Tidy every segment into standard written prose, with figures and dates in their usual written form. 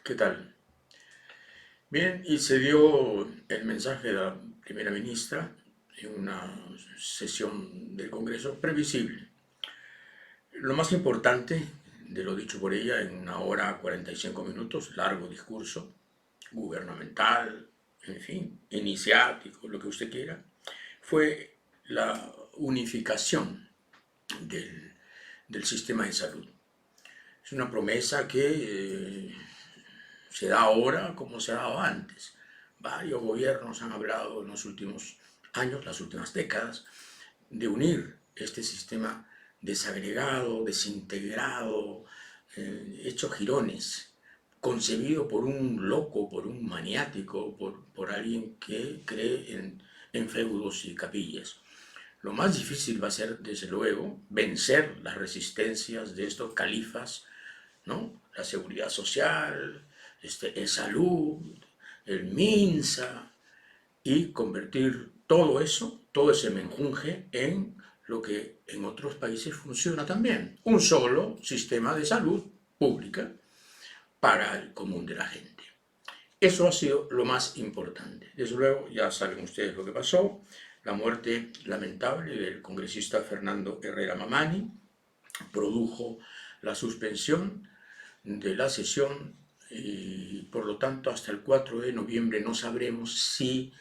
¿Qué tal? Bien, y se dio el mensaje de la primera ministra en una sesión del Congreso previsible. Lo más importante de lo dicho por ella en 1 hora 45 minutos, largo discurso, gubernamental, en fin, iniciático, lo que usted quiera, fue la unificación del, del sistema de salud. Es una promesa que se da ahora como se ha dado antes. Varios gobiernos han hablado en los últimos años, las últimas décadas, de unir este sistema desagregado, desintegrado, hecho jirones, concebido por un loco, por un maniático, por alguien que cree en feudos y capillas. Lo más difícil va a ser, desde luego, vencer las resistencias de estos califas, ¿no? La seguridad social, el salud, el MINSA, y convertir todo eso, todo ese menjunje, en lo que en otros países funciona también. Un solo sistema de salud pública para el común de la gente. Eso ha sido lo más importante. Desde luego, ya saben ustedes lo que pasó, la muerte lamentable del congresista Fernando Herrera Mamani produjo la suspensión de la sesión y por lo tanto hasta el 4 de noviembre no sabremos si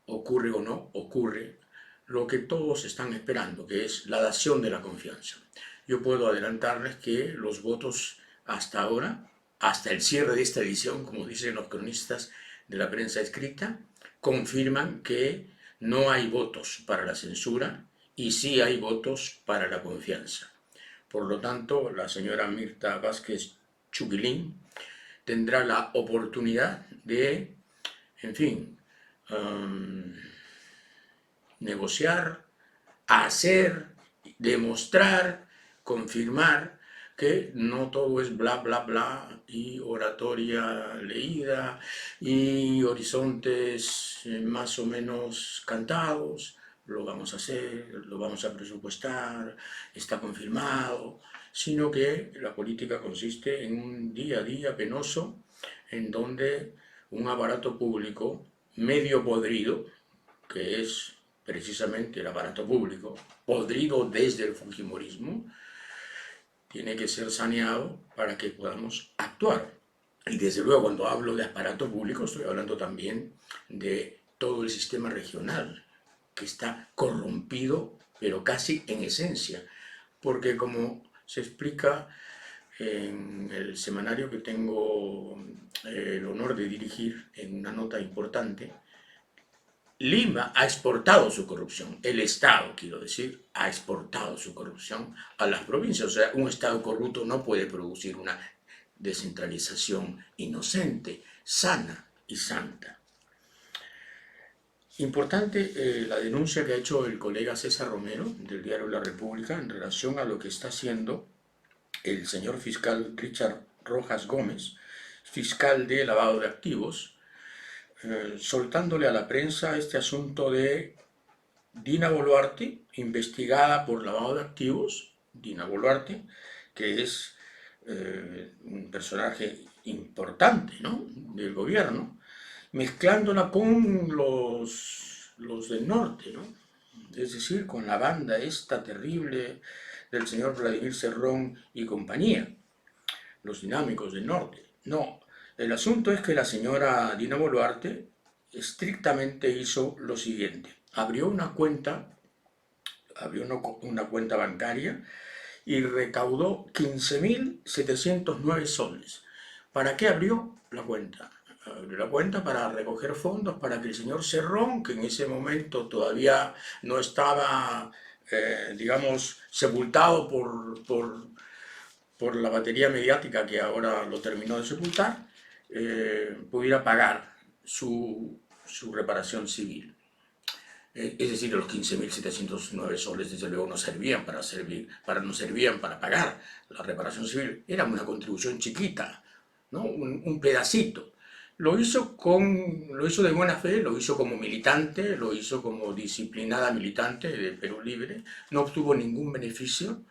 ocurre o no ocurre lo que todos están esperando, que es la dación de la confianza. Yo puedo adelantarles que los votos hasta ahora, hasta el cierre de esta edición, como dicen los cronistas de la prensa escrita, confirman que no hay votos para la censura y sí hay votos para la confianza. Por lo tanto, la señora Mirta Vázquez Chuquilín tendrá la oportunidad de, en fin, negociar, hacer, demostrar, confirmar que no todo es bla, bla, bla y oratoria leída y horizontes más o menos cantados. Lo vamos a hacer, lo vamos a presupuestar, está confirmado, sino que la política consiste en un día a día penoso en donde un aparato público medio podrido, que es precisamente el aparato público, podrido desde el fujimorismo, tiene que ser saneado para que podamos actuar. Y desde luego, cuando hablo de aparato público, estoy hablando también de todo el sistema regional, que está corrompido, pero casi en esencia, porque como se explica en el semanario que tengo el honor de dirigir en una nota importante, Lima ha exportado su corrupción, el Estado, quiero decir, ha exportado su corrupción a las provincias. O sea, un Estado corrupto no puede producir una descentralización inocente, sana y santa. Importante la denuncia que ha hecho el colega César Romero del diario La República en relación a lo que está haciendo el señor fiscal Richard Rojas Gómez, fiscal de lavado de activos, soltándole a la prensa este asunto de Dina Boluarte, investigada por lavado de activos. Dina Boluarte, que es un personaje importante, ¿no?, del gobierno, mezclándola con los del norte, ¿no?, es decir, con la banda esta terrible del señor Vladimir Cerrón y compañía, los dinámicos del norte. No, el asunto es que la señora Dina Boluarte estrictamente hizo lo siguiente: abrió una cuenta bancaria y recaudó 15.709 soles. ¿Para qué abrió la cuenta? Abrió la cuenta para recoger fondos para que el señor Cerrón, que en ese momento todavía no estaba, digamos, sepultado por la batería mediática que ahora lo terminó de sepultar, pudiera pagar su reparación civil. Es decir, los 15.709 soles desde luego no servían no servían para pagar la reparación civil. Era una contribución chiquita, ¿no?, un pedacito. Lo hizo de buena fe, lo hizo como militante, lo hizo como disciplinada militante de Perú Libre, no obtuvo ningún beneficio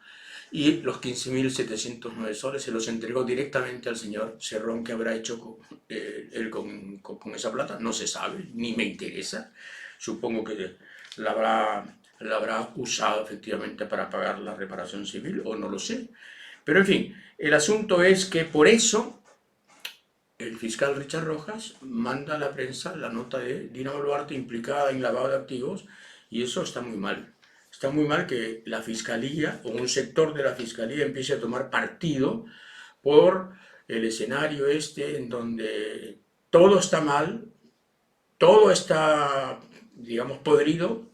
y los 15.709 soles se los entregó directamente al señor Cerrón. ¿Qué habrá hecho él con esa plata? No se sabe, ni me interesa. Supongo que la habrá usado efectivamente para pagar la reparación civil, o no lo sé. Pero en fin, el asunto es que por eso el fiscal Richard Rojas manda a la prensa la nota de Dina Boluarte implicada en lavado de activos, y eso está muy mal. Está muy mal que la fiscalía o un sector de la fiscalía empiece a tomar partido por el escenario este en donde todo está mal, todo está, digamos, podrido,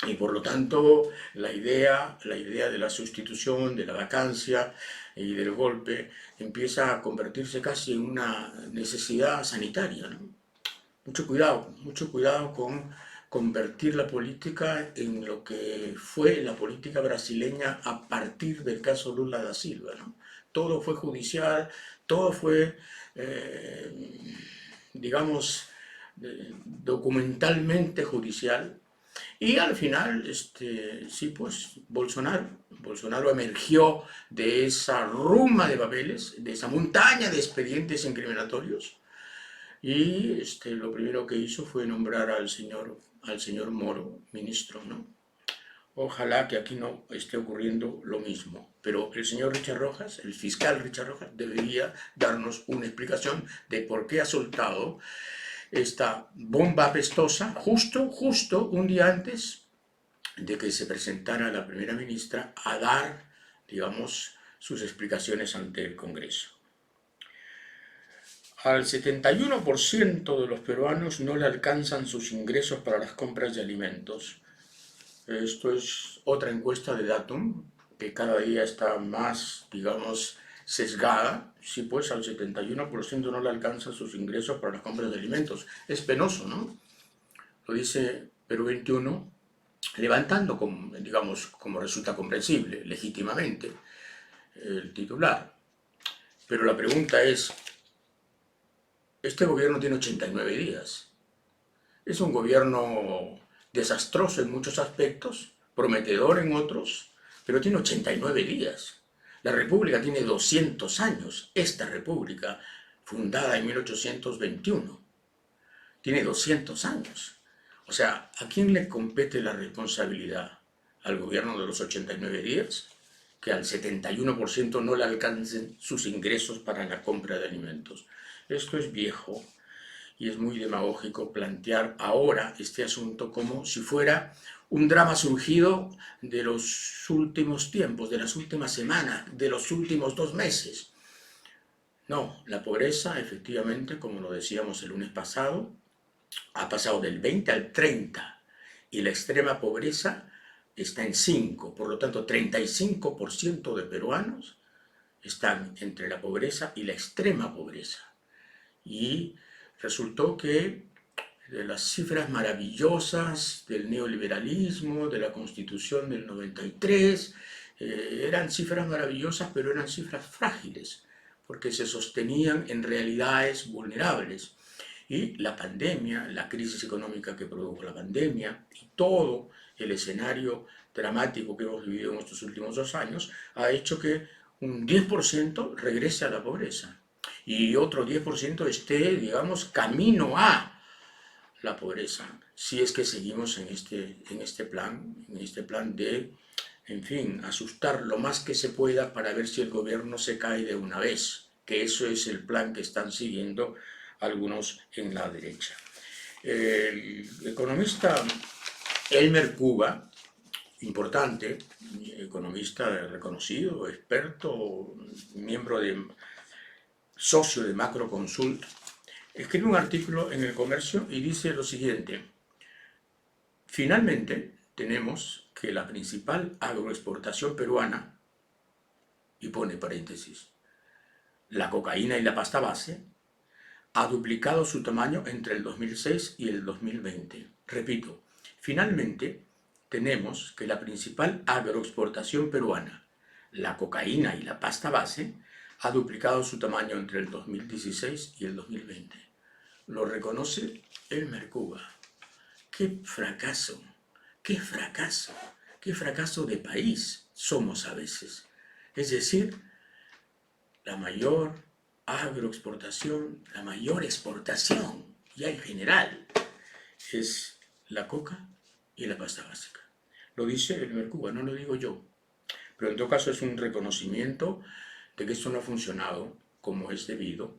y por lo tanto la idea de la sustitución, de la vacancia y del golpe empieza a convertirse casi en una necesidad sanitaria, ¿no? Mucho cuidado con convertir la política en lo que fue la política brasileña a partir del caso Lula da Silva, ¿no? Todo fue judicial, todo fue, digamos, documentalmente judicial, y al final, sí, pues Bolsonaro emergió de esa ruma de papeles, de esa montaña de expedientes incriminatorios, y lo primero que hizo fue nombrar al señor Moro ministro, ¿no? Ojalá que aquí no esté ocurriendo lo mismo, pero el señor Richard Rojas, el fiscal Richard Rojas, debería darnos una explicación de por qué ha soltado esta bomba apestosa justo un día antes de que se presentara la primera ministra a dar, digamos, sus explicaciones ante el Congreso. Al 71% de los peruanos no le alcanzan sus ingresos para las compras de alimentos. Esto es otra encuesta de Datum, que cada día está más, digamos, sesgada. Sí, pues al 71% no le alcanzan sus ingresos para las compras de alimentos. Es penoso, ¿no? Lo dice Perú 21, levantando, digamos, como resulta comprensible, legítimamente, el titular. Pero la pregunta es, este gobierno tiene 89 días. Es un gobierno desastroso en muchos aspectos, prometedor en otros, pero tiene 89 días. La República tiene 200 años. Esta República, fundada en 1821, tiene 200 años. O sea, ¿a quién le compete la responsabilidad? ¿Al gobierno de los 89 días? Que al 71% no le alcancen sus ingresos para la compra de alimentos. Esto es viejo, y es muy demagógico plantear ahora este asunto como si fuera un drama surgido de los últimos tiempos, de las últimas semanas, de los últimos 2 meses. No, la pobreza, efectivamente, como lo decíamos el lunes pasado, ha pasado del 20 al 30, y la extrema pobreza está en 5. Por lo tanto, 35% de peruanos están entre la pobreza y la extrema pobreza. Y resultó que de las cifras maravillosas del neoliberalismo, de la Constitución del 93, eran cifras maravillosas, pero eran cifras frágiles, porque se sostenían en realidades vulnerables. Y la pandemia, la crisis económica que produjo la pandemia y todo el escenario dramático que hemos vivido en estos últimos 2 años ha hecho que un 10% regrese a la pobreza y otro 10% esté, digamos, camino a la pobreza, si es que seguimos en este plan de, en fin, asustar lo más que se pueda para ver si el gobierno se cae de una vez, que eso es el plan que están siguiendo algunos en la derecha. El economista Elmer Cuba, importante, economista reconocido, experto, socio de Macroconsult, escribe un artículo en El Comercio y dice lo siguiente: finalmente tenemos que la principal agroexportación peruana, y pone paréntesis, la cocaína y la pasta base, ha duplicado su tamaño entre el 2006 y el 2020. Repito, finalmente tenemos que la principal agroexportación peruana, la cocaína y la pasta base, ha duplicado su tamaño entre el 2016 y el 2020. Lo reconoce Elmer Cuba. ¡Qué fracaso! ¡Qué fracaso! ¡Qué fracaso de país somos a veces! Es decir, la mayor agroexportación, la mayor exportación, ya en general, es la coca y la pasta básica. Lo dice el Mercuba, no lo digo yo. Pero en todo caso es un reconocimiento de que esto no ha funcionado como es debido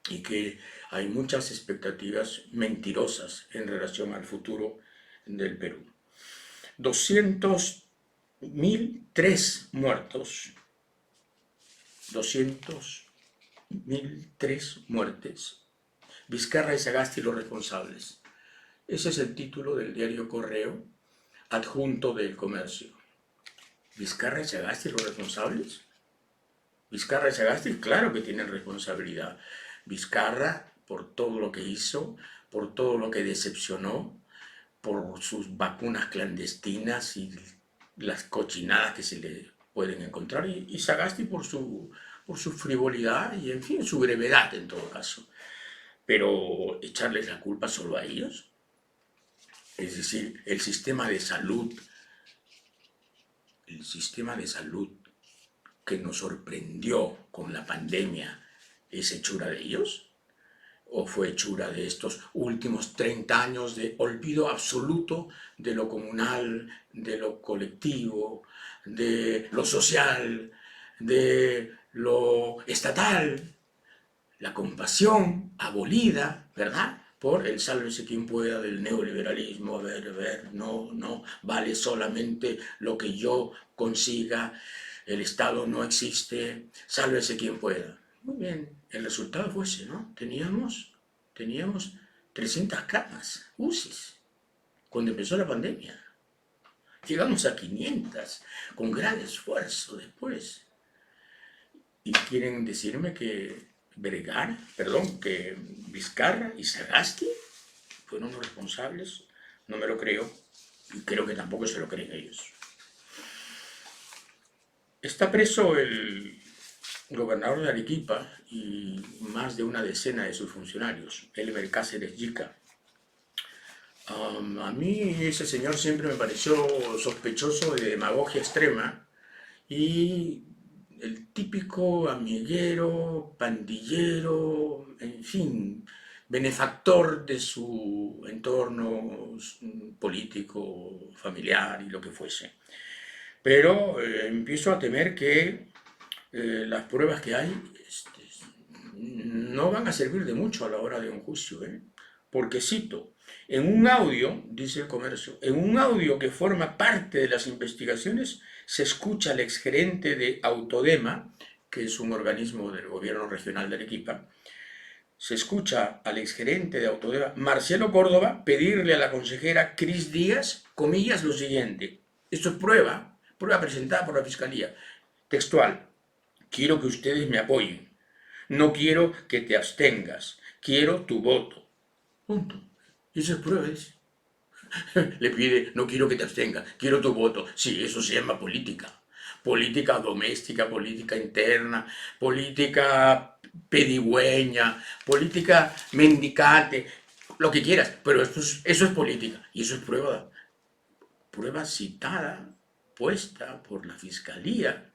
y que hay muchas expectativas mentirosas en relación al futuro del Perú. 200.003 muertos, 200.003 muertes. Vizcarra y Sagasti los responsables. Ese es el título del diario Correo, adjunto del Comercio. ¿Vizcarra y Sagasti los responsables? Vizcarra y Sagasti, claro que tienen responsabilidad. Vizcarra por todo lo que hizo, por todo lo que decepcionó, por sus vacunas clandestinas y las cochinadas que se le pueden encontrar, y Sagasti por su frivolidad y, en fin, su brevedad en todo caso. Pero echarles la culpa solo a ellos, es decir, el sistema de salud que nos sorprendió con la pandemia, ¿es hechura de ellos? ¿O fue hechura de estos últimos 30 años de olvido absoluto de lo comunal, de lo colectivo, de lo social, de lo estatal? La compasión abolida, ¿verdad?, por el sálvese quien pueda del neoliberalismo. A ver, no, vale solamente lo que yo consiga, el Estado no existe, sálvese quien pueda. Muy bien, el resultado fue ese, ¿no? Teníamos 300 camas UCIs cuando empezó la pandemia. Llegamos a 500 con gran esfuerzo después. Y quieren decirme que que Vizcarra y Sagasti fueron los responsables. No me lo creo, y creo que tampoco se lo creen ellos. Está preso el gobernador de Arequipa y más de una decena de sus funcionarios, Elber Cáceres Yica. A mí ese señor siempre me pareció sospechoso de demagogia extrema y el típico amiguero, pandillero, en fin, benefactor de su entorno político, familiar y lo que fuese. Pero empiezo a temer que las pruebas que hay no van a servir de mucho a la hora de un juicio, porque cito, en un audio, dice el Comercio, en un audio que forma parte de las investigaciones, se escucha al exgerente de Autodema, que es un organismo del gobierno regional de Arequipa, se escucha al exgerente de Autodema, Marcelo Córdoba, pedirle a la consejera Cris Díaz, comillas, lo siguiente. Esto es prueba presentada por la Fiscalía. Textual, quiero que ustedes me apoyen. No quiero que te abstengas. Quiero tu voto. Punto. Y eso es prueba. Le pide, no quiero que te abstengas, quiero tu voto. Sí, eso se llama política. Política doméstica, política interna, política pedigüeña, política mendicante, lo que quieras, pero eso es política. Y eso es prueba citada, puesta por la Fiscalía,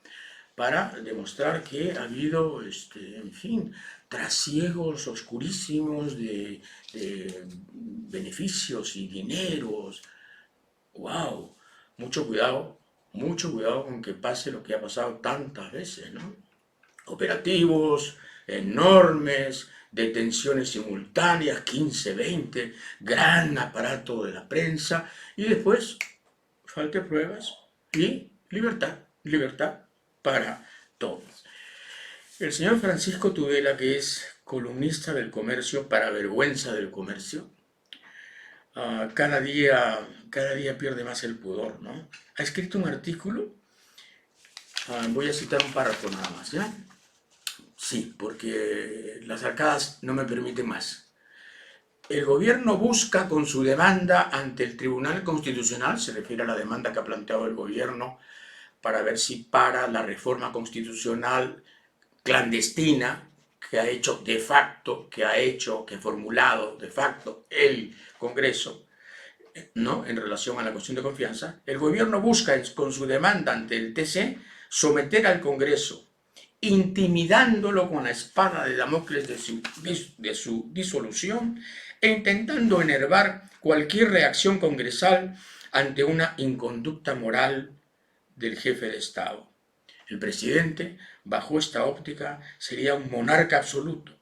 para demostrar que ha habido, en fin, trasiegos oscurísimos de beneficios y dineros. ¡Wow! Mucho cuidado con que pase lo que ha pasado tantas veces, ¿no? Operativos enormes, detenciones simultáneas, 15, 20, gran aparato de la prensa, y después falta de pruebas y libertad para todos. El señor Francisco Tudela, que es columnista del Comercio, para vergüenza del Comercio, cada día pierde más el pudor, ¿no? Ha escrito un artículo, voy a citar un párrafo nada más, ¿ya? Sí, porque las arcadas no me permiten más. El gobierno busca con su demanda ante el Tribunal Constitucional, se refiere a la demanda que ha planteado el gobierno para ver si para la reforma constitucional clandestina que ha hecho de facto, que ha formulado de facto el Congreso, ¿no?, en relación a la cuestión de confianza. El gobierno busca con su demanda ante el TC someter al Congreso, intimidándolo con la espada de Damocles de su disolución e intentando enervar cualquier reacción congresal ante una inconducta moral del jefe de Estado. El presidente, bajo esta óptica, sería un monarca absoluto,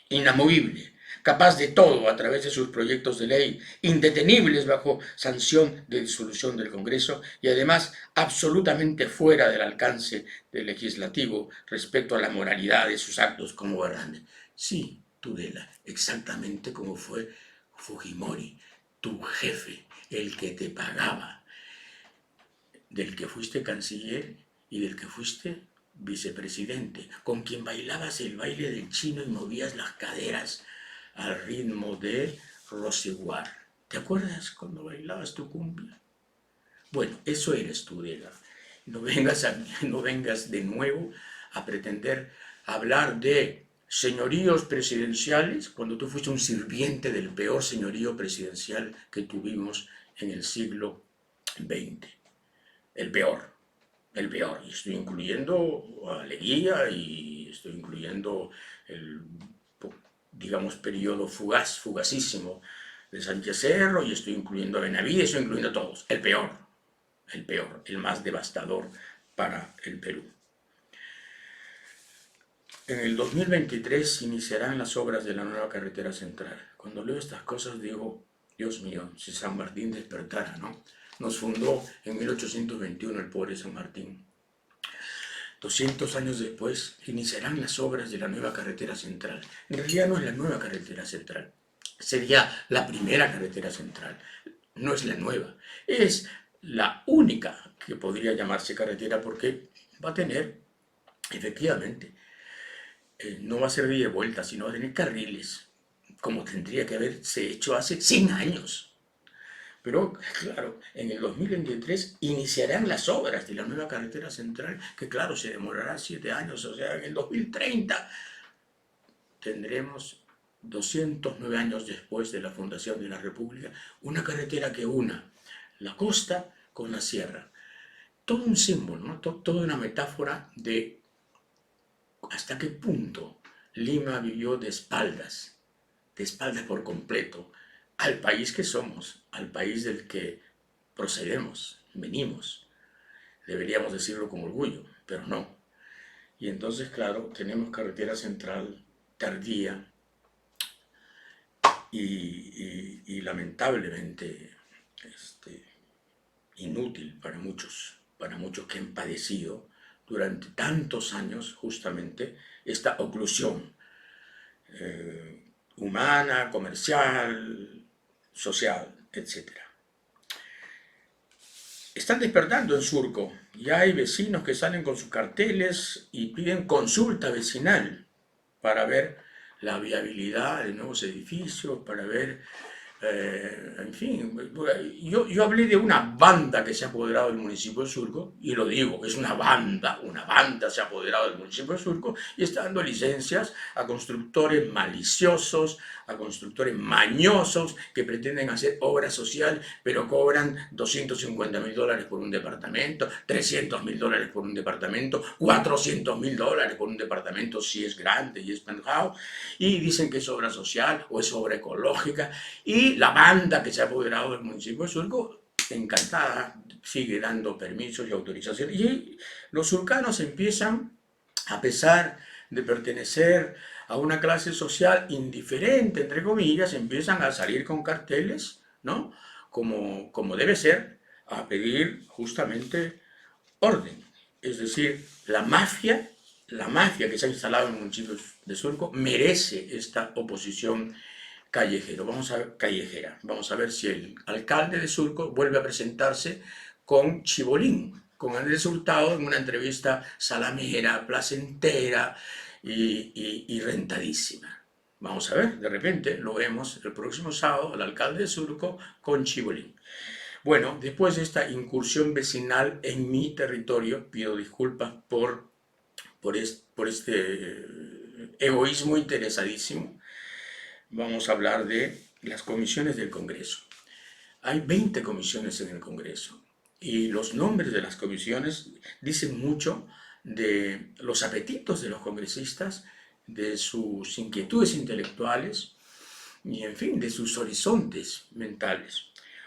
inamovible, capaz de todo a través de sus proyectos de ley, indetenibles bajo sanción de disolución del Congreso y además absolutamente fuera del alcance del legislativo respecto a la moralidad de sus actos como gobernante. Sí, Tudela, exactamente como fue Fujimori, tu jefe, el que te pagaba, del que fuiste canciller y del que fuiste vicepresidente, con quien bailabas el baile del chino y movías las caderas al ritmo de Rosiguar. ¿Te acuerdas cuando bailabas tu cumbia? Bueno, eso eres tú, Tudela. No vengas de nuevo a pretender hablar de señoríos presidenciales cuando tú fuiste un sirviente del peor señorío presidencial que tuvimos en el siglo XX. El peor. El peor. Y estoy incluyendo a Leguía y estoy incluyendo el, digamos, periodo fugacísimo de Sánchez Cerro y estoy incluyendo a Benavides, estoy incluyendo a todos. El peor, el más devastador para el Perú. En el 2023 iniciarán las obras de la nueva carretera central. Cuando leo estas cosas digo, Dios mío, si San Martín despertara, ¿no? Nos fundó en 1821 el pobre San Martín. 200 años después iniciarán las obras de la nueva carretera central. En realidad no es la nueva carretera central, sería la primera carretera central. No es la nueva, es la única que podría llamarse carretera porque va a tener, efectivamente, no va a ser de ida y vuelta, sino va a tener carriles, como tendría que haberse hecho hace 100 años. Pero, claro, en el 2023 iniciarán las obras de la nueva carretera central, que claro, se demorará 7 años, o sea, en el 2030 tendremos 209 años después de la fundación de la República, una carretera que una la costa con la sierra. Todo un símbolo, ¿no? Toda una metáfora de hasta qué punto Lima vivió de espaldas por completo, al país que somos, al país del que procedemos, venimos. Deberíamos decirlo con orgullo, pero no. Y entonces, claro, tenemos carretera central tardía y lamentablemente inútil para muchos que han padecido durante tantos años justamente esta oclusión humana, comercial, social, etc. Están despertando en Surco. Ya hay vecinos que salen con sus carteles y piden consulta vecinal para ver la viabilidad de nuevos edificios, para ver, en fin, yo hablé de una banda que se ha apoderado del municipio de Surco, y lo digo, es una banda se ha apoderado del municipio de Surco y está dando licencias a constructores maliciosos, a constructores mañosos que pretenden hacer obra social, pero cobran $250.000 por un departamento, $300.000 por un departamento, $400.000 por un departamento si es grande y es penthouse, y dicen que es obra social o es obra ecológica, y la banda que se ha apoderado del municipio de Surco, encantada, sigue dando permisos y autorizaciones, y los surcanos empiezan, a pesar de pertenecer a una clase social indiferente, entre comillas, empiezan a salir con carteles, ¿no? Como debe ser, a pedir justamente orden. Es decir, la mafia que se ha instalado en el municipio de Surco merece esta oposición callejera. Vamos a ver si el alcalde de Surco vuelve a presentarse con Chibolín, con Andrés Hurtado, en una entrevista salamera, placentera y rentadísima. Vamos a ver, de repente lo vemos el próximo sábado, el alcalde de Surco con Chibolín. Bueno, después de esta incursión vecinal en mi territorio, pido disculpas por este egoísmo interesadísimo. Vamos a hablar de las comisiones del Congreso. Hay 20 comisiones en el Congreso Y los nombres de las comisiones dicen mucho de los apetitos de los congresistas, de sus inquietudes intelectuales y, en fin, de sus horizontes mentales.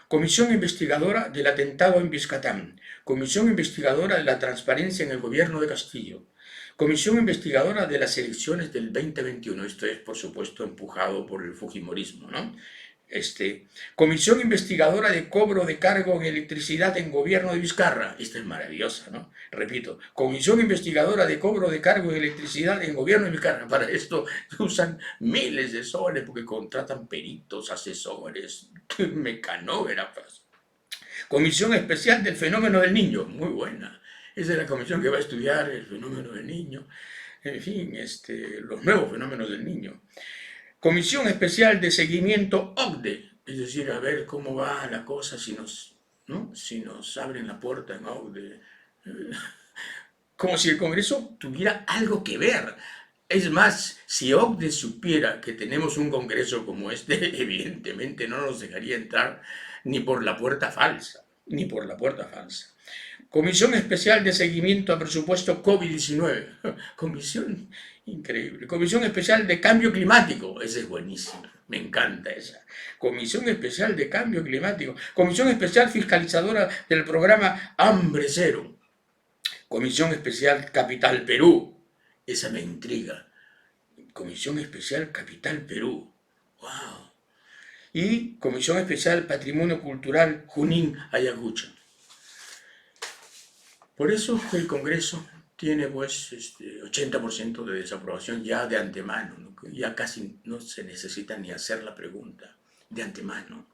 Comisión investigadora del atentado en Biscatán. Comisión investigadora de la transparencia en el gobierno de Castillo. Comisión investigadora de las elecciones del 2021. Esto es, por supuesto, empujado por el fujimorismo, ¿no? Comisión investigadora de cobro de cargo en electricidad en gobierno de Vizcarra. Esta es maravillosa, ¿no? Repito, comisión investigadora de cobro de cargo en electricidad en gobierno de Vizcarra. Para esto usan miles de soles porque contratan peritos, asesores, mecanógrafos. Comisión especial del fenómeno del niño. Muy buena. Esa es la comisión que va a estudiar el fenómeno del niño. En fin, los nuevos fenómenos del niño. Comisión especial de seguimiento OCDE, es decir, a ver cómo va la cosa si nos abren la puerta en OCDE. Como si el Congreso tuviera algo que ver. Es más, si OCDE supiera que tenemos un Congreso como este, evidentemente no nos dejaría entrar ni por la puerta falsa, ni por la puerta falsa. Comisión especial de seguimiento a presupuesto COVID-19. Comisión increíble. Comisión especial de cambio climático. Esa es buenísima. Me encanta esa. Comisión especial de cambio climático. Comisión especial fiscalizadora del programa Hambre Cero. Comisión especial Capital Perú. Esa me intriga. Comisión especial Capital Perú. ¡Wow! Y Comisión especial Patrimonio Cultural Junín Ayacucho. Por eso el Congreso tiene pues 80% de desaprobación ya de antemano, ¿no? Ya casi no se necesita ni hacer la pregunta de antemano.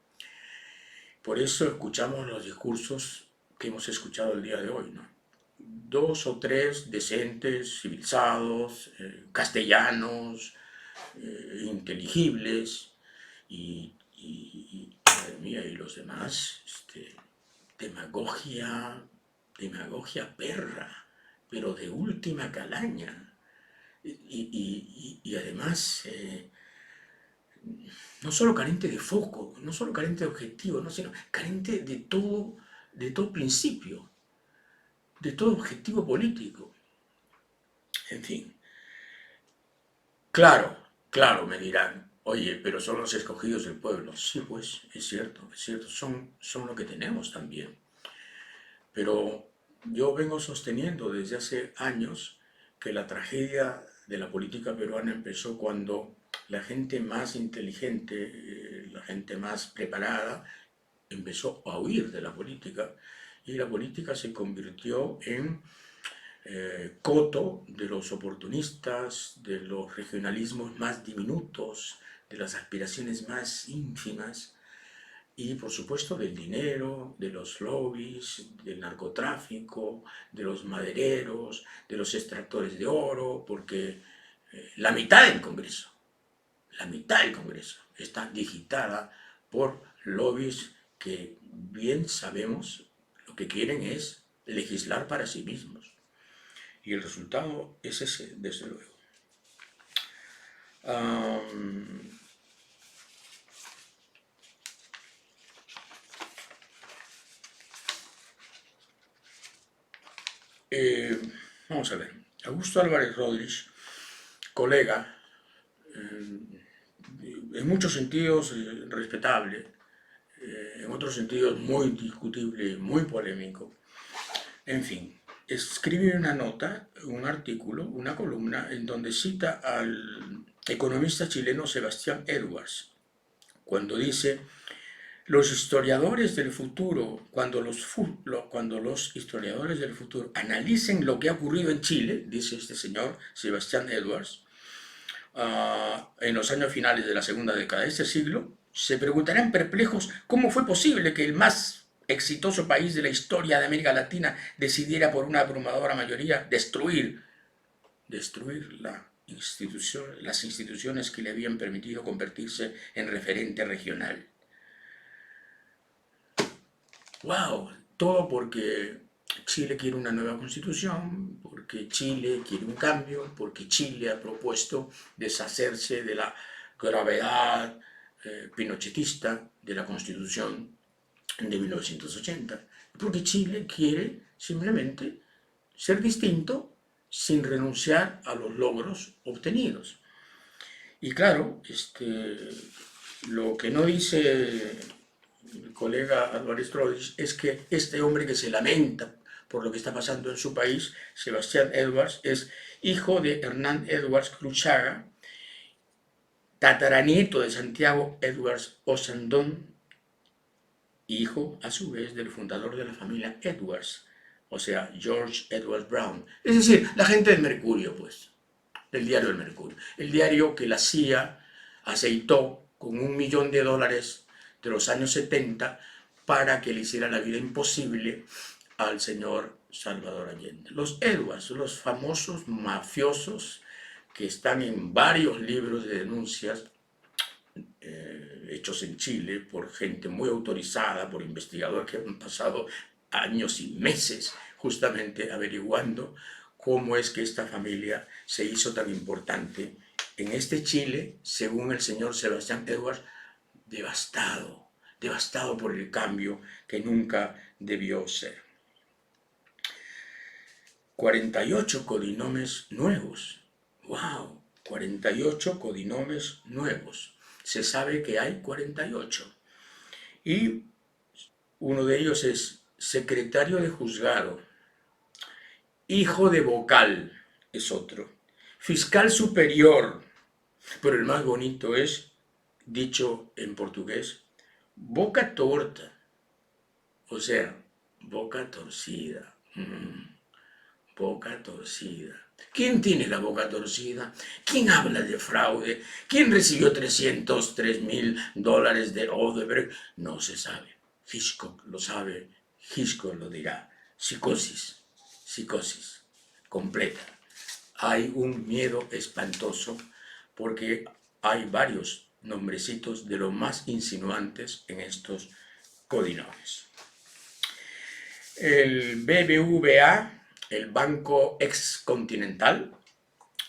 Por eso escuchamos los discursos que hemos escuchado el día de hoy, ¿no? 2 o 3 decentes, civilizados, castellanos, inteligibles, y madre mía, y los demás, demagogia perra, pero de última calaña. Y además, no solo carente de foco, no solo carente de objetivo, no, sino carente de todo principio, de todo objetivo político. En fin. Claro, me dirán, oye, pero son los escogidos del pueblo. Sí, pues, es cierto, son lo que tenemos también. Pero yo vengo sosteniendo desde hace años que la tragedia de la política peruana empezó cuando la gente más inteligente, la gente más preparada, empezó a huir de la política y la política se convirtió en coto de los oportunistas, de los regionalismos más diminutos, de las aspiraciones más ínfimas y por supuesto del dinero, de los lobbies, del narcotráfico, de los madereros, de los extractores de oro, porque la mitad del Congreso está digitada por lobbies que bien sabemos lo que quieren es legislar para sí mismos. Y el resultado es ese, desde luego. Vamos a ver. Augusto Álvarez Rodríguez, colega, en muchos sentidos respetable, en otros sentidos muy discutible, muy polémico. En fin, escribe una nota, un artículo, una columna, en donde cita al economista chileno Sebastián Edwards, cuando dice: los historiadores del futuro, cuando los historiadores del futuro analicen lo que ha ocurrido en Chile, dice este señor Sebastián Edwards, en los años finales de la segunda década de este siglo, se preguntarán perplejos cómo fue posible que el más exitoso país de la historia de América Latina decidiera por una abrumadora mayoría destruir las instituciones que le habían permitido convertirse en referente regional. ¡Wow! Todo porque Chile quiere una nueva constitución, porque Chile quiere un cambio, porque Chile ha propuesto deshacerse de la gravedad pinochetista de la constitución de 1980, porque Chile quiere simplemente ser distinto sin renunciar a los logros obtenidos. Y claro, lo que no dice el colega Álvarez Rodríguez es que este hombre que se lamenta por lo que está pasando en su país, Sebastián Edwards, es hijo de Hernán Edwards Cruchaga, tataranieto de Santiago Edwards Ossandón, hijo a su vez del fundador de la familia Edwards, o sea, George Edwards Brown. Es decir, la gente del Mercurio, pues, del diario El Mercurio. El diario que la CIA aceitó con $1.000.000 de los años 70 para que le hiciera la vida imposible al señor Salvador Allende. Los Edwards, los famosos mafiosos que están en varios libros de denuncias hechos en Chile por gente muy autorizada, por investigadores que han pasado años y meses justamente averiguando cómo es que esta familia se hizo tan importante en este Chile, según el señor Sebastián Edwards, devastado, devastado por el cambio que nunca debió ser. 48 codinomes nuevos. ¡Wow! 48 codinomes nuevos. Se sabe que hay 48. Y uno de ellos es secretario de juzgado, hijo de vocal, es otro, fiscal superior, pero el más bonito es, dicho en portugués, boca torta, o sea, boca torcida. Boca torcida. ¿Quién tiene la boca torcida? ¿Quién habla de fraude? ¿Quién recibió $303.000 de Odebrecht? No se sabe. Hitchcock lo sabe. Hitchcock lo dirá. Psicosis. Psicosis. Completa. Hay un miedo espantoso porque hay varios nombrecitos de los más insinuantes en estos codinomes. El BBVA, el Banco Excontinental,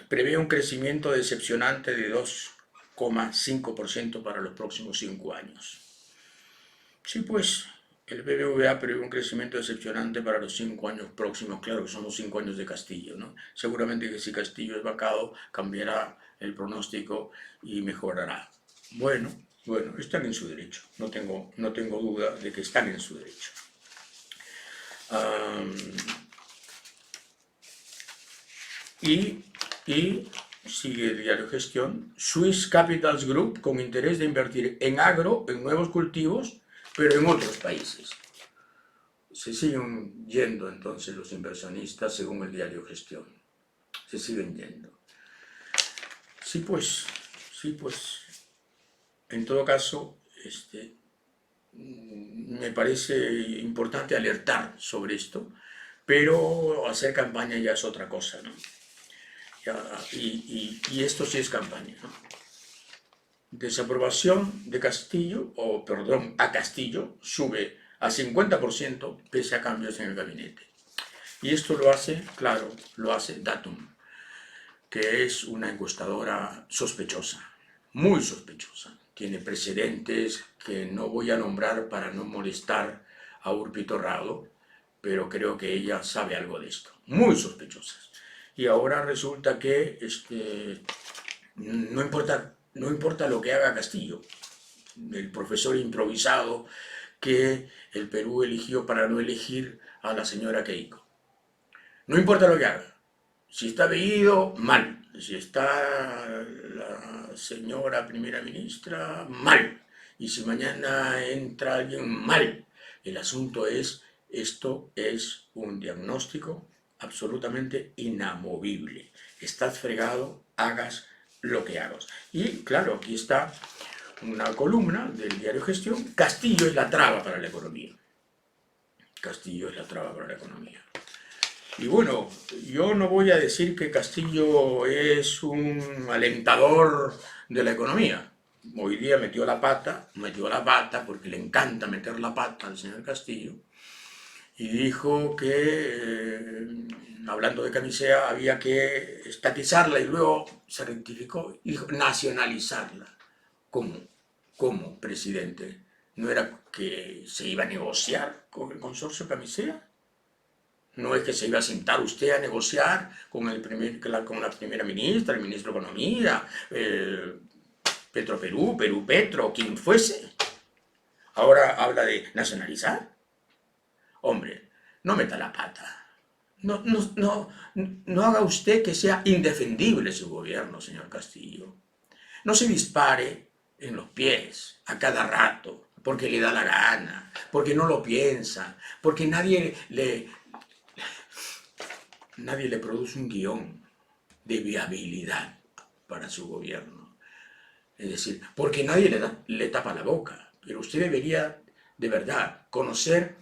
prevé un crecimiento decepcionante de 2,5% para los próximos 5 años. Sí, pues, el BBVA prevé un crecimiento decepcionante para los 5 años próximos. Claro que son los 5 años de Castillo, ¿no? Seguramente que si Castillo es vacado, cambiará el pronóstico y mejorará. Bueno, están en su derecho. No tengo duda de que están en su derecho. Y sigue el diario Gestión, Swiss Capitals Group con interés de invertir en agro, en nuevos cultivos, pero en otros países. Se siguen yendo entonces los inversionistas según el diario Gestión. Se siguen yendo. Sí, pues. En todo caso, me parece importante alertar sobre esto, pero hacer campaña ya es otra cosa, ¿no? Y esto sí es campaña, ¿no? Desaprobación de Castillo, a Castillo, sube a 50% pese a cambios en el gabinete. Y esto lo hace, claro, lo hace Datum, que es una encuestadora sospechosa, muy sospechosa. Tiene precedentes que no voy a nombrar para no molestar a Urpi Torrado, pero creo que ella sabe algo de esto, muy sospechosas. Y ahora resulta que no importa lo que haga Castillo, el profesor improvisado que el Perú eligió para no elegir a la señora Keiko. No importa lo que haga. Si está Bellido, mal. Si está la señora primera ministra, mal. Y si mañana entra alguien, mal. El asunto es, esto es un diagnóstico absolutamente inamovible. Estás fregado, hagas lo que hagas. Y claro, aquí está una columna del diario Gestión. Castillo es la traba para la economía. Castillo es la traba para la economía. Y bueno, yo no voy a decir que Castillo es un alentador de la economía. Hoy día metió la pata porque le encanta meter la pata al señor Castillo, y dijo que, hablando de Camisea, había que estatizarla y luego se rectificó y dijo nacionalizarla. ¿Cómo, presidente? ¿No era que se iba a negociar con el consorcio Camisea? ¿No es que se iba a sentar usted a negociar con, con la primera ministra, el ministro de Economía, Petroperú, Perú Petro, quien fuese? Ahora habla de nacionalizar. Hombre, no meta la pata. No haga usted que sea indefendible su gobierno, señor Castillo. No se dispare en los pies a cada rato, porque le da la gana, porque no lo piensa, porque nadie le produce un guión de viabilidad para su gobierno. Es decir, porque nadie le tapa la boca. Pero usted debería, de verdad, conocer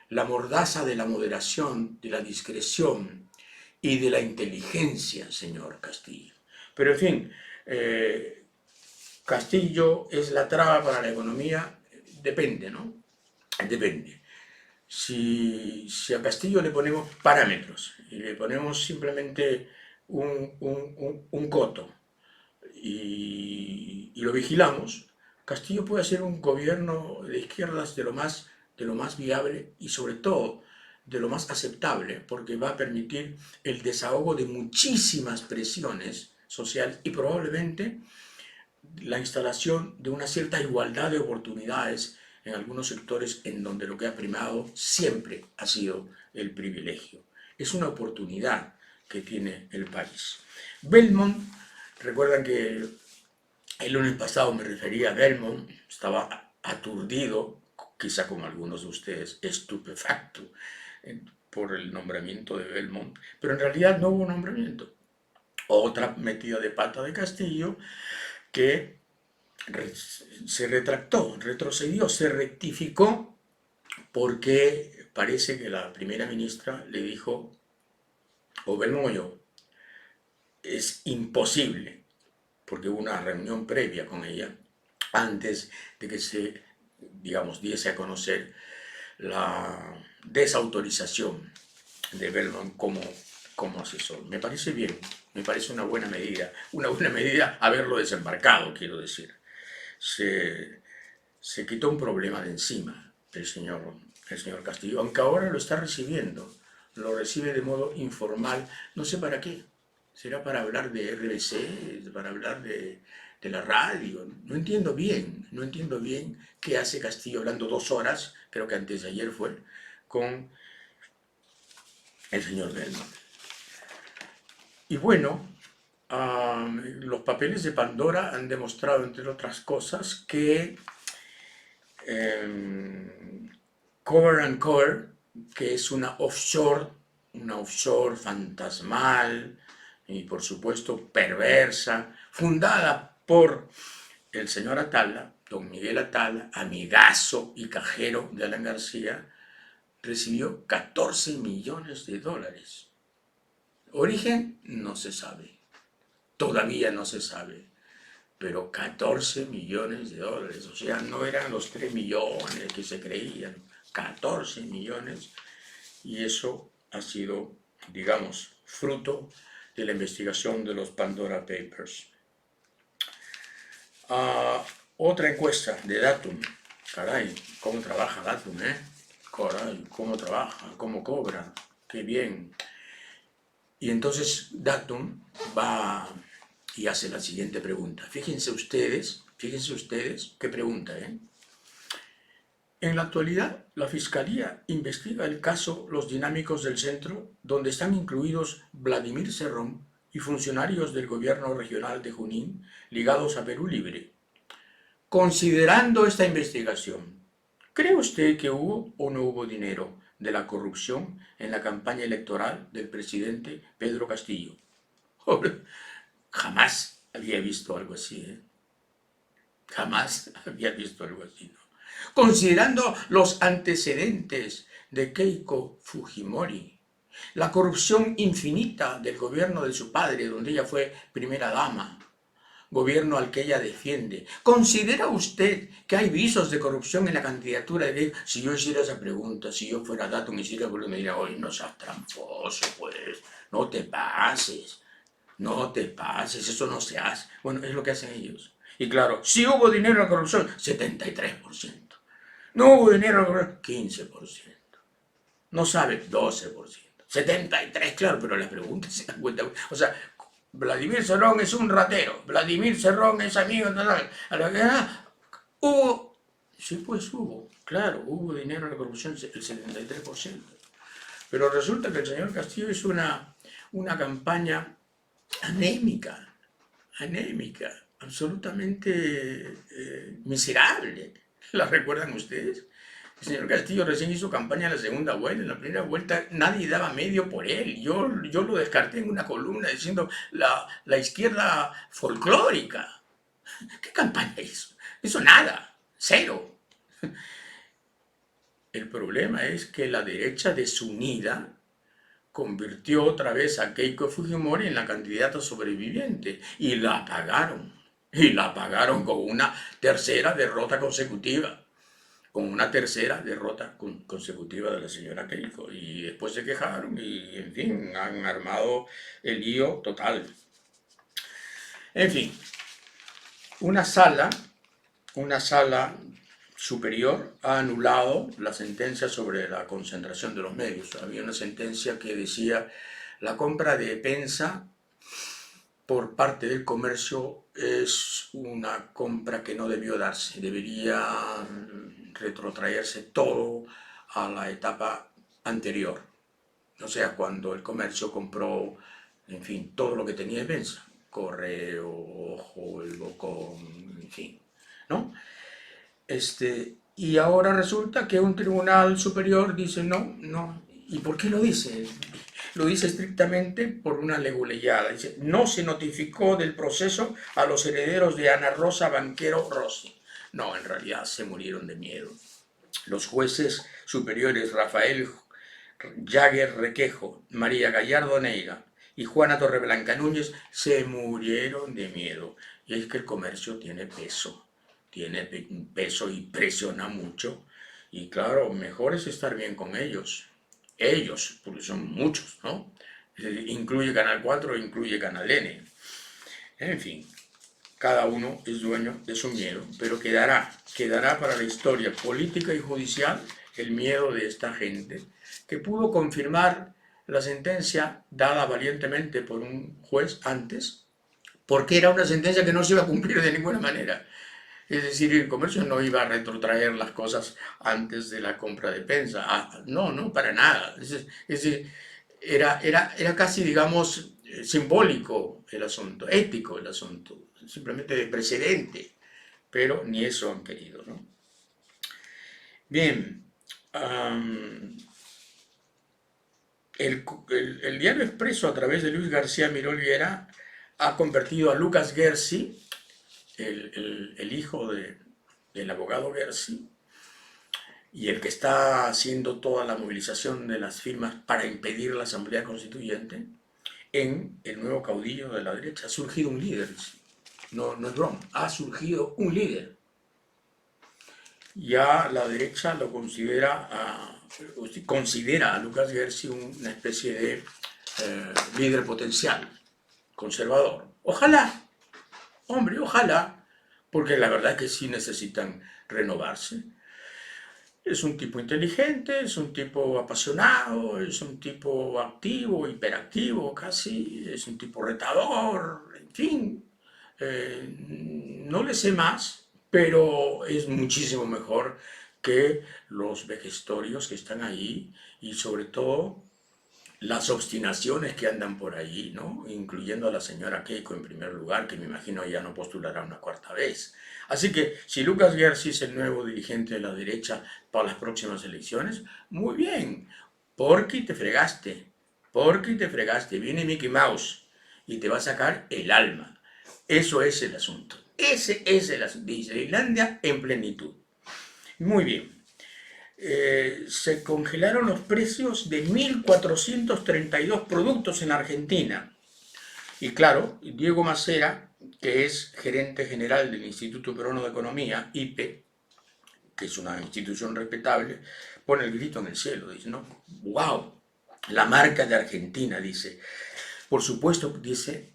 la mordaza de la moderación, de la discreción y de la inteligencia, señor Castillo. Pero en fin, Castillo es la traba para la economía, depende, ¿no? Depende. Si a Castillo le ponemos parámetros y le ponemos simplemente un coto y lo vigilamos, Castillo puede ser un gobierno de izquierdas de lo más viable y sobre todo de lo más aceptable, porque va a permitir el desahogo de muchísimas presiones sociales y probablemente la instalación de una cierta igualdad de oportunidades en algunos sectores en donde lo que ha primado siempre ha sido el privilegio. Es una oportunidad que tiene el país. Belmont, recuerdan que el lunes pasado me refería a Belmont, estaba aturdido, quizá como algunos de ustedes, estupefacto por el nombramiento de Belmont, pero en realidad no hubo nombramiento. Otra metida de pata de Castillo que se retractó, retrocedió, se rectificó porque parece que la primera ministra le dijo, o Belmont o yo, es imposible, porque hubo una reunión previa con ella antes de que se, digamos, diese a conocer la desautorización de Belmont como asesor. Me parece bien, me parece una buena medida haberlo desembarcado, quiero decir. Se quitó un problema de encima el señor Castillo, aunque ahora lo está recibiendo, lo recibe de modo informal, no sé para qué. ¿Será para hablar de RBC, para hablar de la radio? No entiendo bien qué hace Castillo hablando 2 horas, creo que antes de ayer fue, con el señor Belmont. Y bueno, los papeles de Pandora han demostrado, entre otras cosas, que Cover Cover, que es una offshore fantasmal y por supuesto perversa, fundada por el señor Atala, don Miguel Atala, amigazo y cajero de Alan García, recibió 14 millones de dólares. Origen no se sabe, todavía no se sabe, pero 14 millones de dólares, o sea, no eran los 3 millones que se creían, 14 millones, y eso ha sido, digamos, fruto de la investigación de los Pandora Papers. Otra encuesta de Datum, caray, cómo trabaja Datum, caray, cómo trabaja, cómo cobra, qué bien. Y entonces Datum va y hace la siguiente pregunta. Fíjense ustedes, qué pregunta, En la actualidad, la Fiscalía investiga el caso Los Dinámicos del Centro, donde están incluidos Vladimir Cerrón y funcionarios del gobierno regional de Junín ligados a Perú Libre. Considerando esta investigación, ¿cree usted que hubo o no hubo dinero de la corrupción en la campaña electoral del presidente Pedro Castillo? Jamás había visto algo así, Jamás había visto algo así, ¿no? Considerando los antecedentes de Keiko Fujimori, la corrupción infinita del gobierno de su padre, donde ella fue primera dama, gobierno al que ella defiende. ¿Considera usted que hay visos de corrupción en la candidatura de Keiko? Si yo hiciera esa pregunta, si yo fuera Dato, me hiciera, me diría, oye, no seas tramposo, pues, no te pases, eso no se hace. Bueno, es lo que hacen ellos. Y claro, si hubo dinero en la corrupción, 73%. No hubo dinero, 15%. No sabe, 12%. 73%, claro, pero la pregunta se dan cuenta. O sea, Vladimir Cerrón es un ratero, Vladimir Cerrón es amigo, tal. A lo que hubo, sí, pues hubo, claro, hubo dinero en la corrupción, el 73%. Pero resulta que el señor Castillo hizo una campaña anémica, anémica, absolutamente miserable. ¿La recuerdan ustedes? El señor Castillo recién hizo campaña en la segunda vuelta. En la primera vuelta nadie daba medio por él. Yo lo descarté en una columna diciendo la izquierda folclórica. ¿Qué campaña hizo? Hizo nada, cero. El problema es que la derecha desunida convirtió otra vez a Keiko Fujimori en la candidata sobreviviente y la pagaron. Y la pagaron con una tercera derrota consecutiva. Con una tercera derrota consecutiva de la señora Keiko. Y después se quejaron y, en fin, han armado el lío total. En fin, una sala superior ha anulado la sentencia sobre la concentración de los medios. Había una sentencia que decía la compra de Pensa por parte del comercio es una compra que no debió darse. Debería retrotraerse todo a la etapa anterior. O sea, cuando el comercio compró, en fin, todo lo que tenía en Pensa. Correo, Ojo, El Bocón, en fin, ¿no? Y ahora resulta que un tribunal superior dice no, no. ¿Y por qué lo dice? Lo dice estrictamente por una leguleyada. Dice, no se notificó del proceso a los herederos de Ana Rosa Banquero Rossi. No, en realidad se murieron de miedo. Los jueces superiores Rafael Jagger Requejo, María Gallardo Neira y Juana Torreblanca Núñez se murieron de miedo. Y es que el comercio tiene peso y presiona mucho. Y claro, mejor es estar bien con ellos. Ellos, porque son muchos, ¿no? Incluye Canal 4, incluye Canal N. En fin, cada uno es dueño de su miedo, pero quedará para la historia política y judicial el miedo de esta gente que pudo confirmar la sentencia dada valientemente por un juez antes, porque era una sentencia que no se iba a cumplir de ninguna manera. Es decir, el comercio no iba a retrotraer las cosas antes de la compra de Pensa. No, no, para nada. Es decir, era casi, digamos, simbólico el asunto, ético el asunto, simplemente de precedente, pero ni eso han querido, ¿no? Bien, el diario Expreso, a través de Luis García Miró Higuera, ha convertido a Lucas Gersi, el hijo del abogado Gersi, y el que está haciendo toda la movilización de las firmas para impedir la Asamblea Constituyente, en el nuevo caudillo de la derecha. Ha surgido un líder, no es broma, ha surgido un líder. Ya la derecha lo considera a Lucas Gersi una especie de líder potencial, conservador. Ojalá, hombre, ojalá, porque la verdad es que sí necesitan renovarse. Es un tipo inteligente, es un tipo apasionado, es un tipo activo, hiperactivo casi, es un tipo retador, en fin. No le sé más, pero es muchísimo mejor que los vejestorios que están ahí y sobre todo las obstinaciones que andan por ahí, ¿no? Incluyendo a la señora Keiko en primer lugar, que me imagino ya no postulará una cuarta vez. Así que si Lucas Gersi es el nuevo dirigente de la derecha para las próximas elecciones, muy bien, porque te fregaste, viene Mickey Mouse y te va a sacar el alma. Eso es el asunto. Ese es el asunto. Disneylandia en plenitud. Muy bien. Se congelaron los precios de 1.432 productos en Argentina. Y claro, Diego Macera, que es gerente general del Instituto Peruano de Economía, IPE, que es una institución respetable, pone el grito en el cielo, dice, ¿no? ¡Wow! La marca de Argentina, dice. Por supuesto, dice,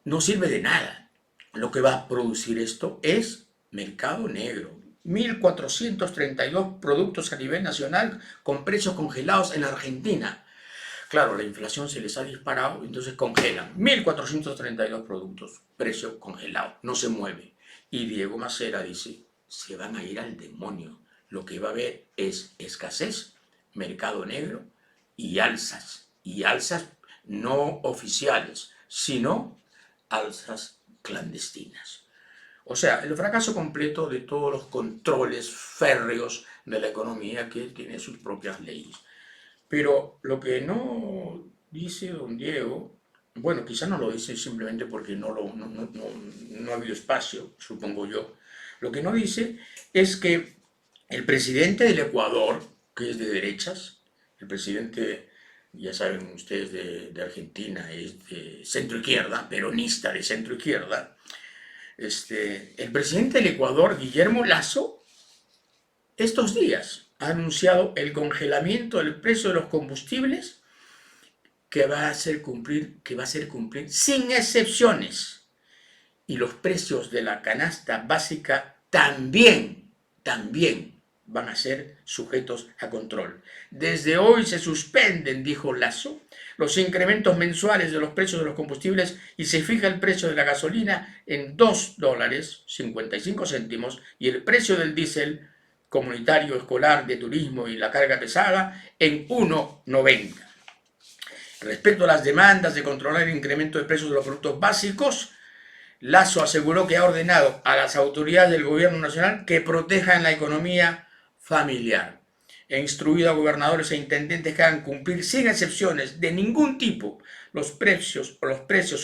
no sirve de nada. Lo que va a producir esto es mercado negro. 1.432 productos a nivel nacional con precios congelados en Argentina. Claro, la inflación se les ha disparado, entonces congelan. 1.432 productos, precio congelado, no se mueve. Y Diego Macera dice, se van a ir al demonio. Lo que va a haber es escasez, mercado negro y alzas no oficiales, sino alzas clandestinas. O sea, el fracaso completo de todos los controles férreos de la economía que tiene sus propias leyes. Pero lo que no dice don Diego, bueno, quizá no lo dice simplemente porque no ha habido espacio, supongo yo. Lo que no dice es que el presidente del Ecuador, que es de derechas, el presidente, ya saben ustedes, de Argentina, es de centro izquierda, peronista de centro izquierda, el presidente del Ecuador, Guillermo Lasso, estos días ha anunciado el congelamiento del precio de los combustibles que va a hacer cumplir sin excepciones. Y los precios de la canasta básica también van a ser sujetos a control. Desde hoy se suspenden, dijo Lasso, los incrementos mensuales de los precios de los combustibles y se fija el precio de la gasolina en $2.55 y el precio del diésel comunitario, escolar, de turismo y la carga pesada en 1,90. Respecto a las demandas de controlar el incremento de precios de los productos básicos, Lasso aseguró que ha ordenado a las autoridades del gobierno nacional que protejan la economía familiar. He instruido a gobernadores e intendentes que hagan cumplir sin excepciones de ningún tipo los precios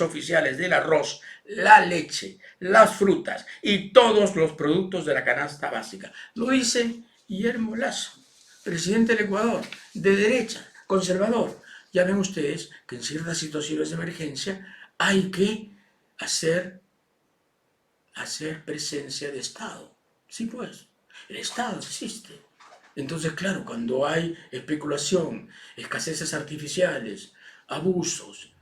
oficiales del arroz, la leche, las frutas y todos los productos de la canasta básica. Lo dice Guillermo Lasso, presidente del Ecuador, de derecha, conservador. Ya ven ustedes que en ciertas situaciones de emergencia hay que hacer presencia de Estado. Sí, pues, el Estado existe. Entonces, claro, cuando hay especulación, escaseces artificiales, abusos,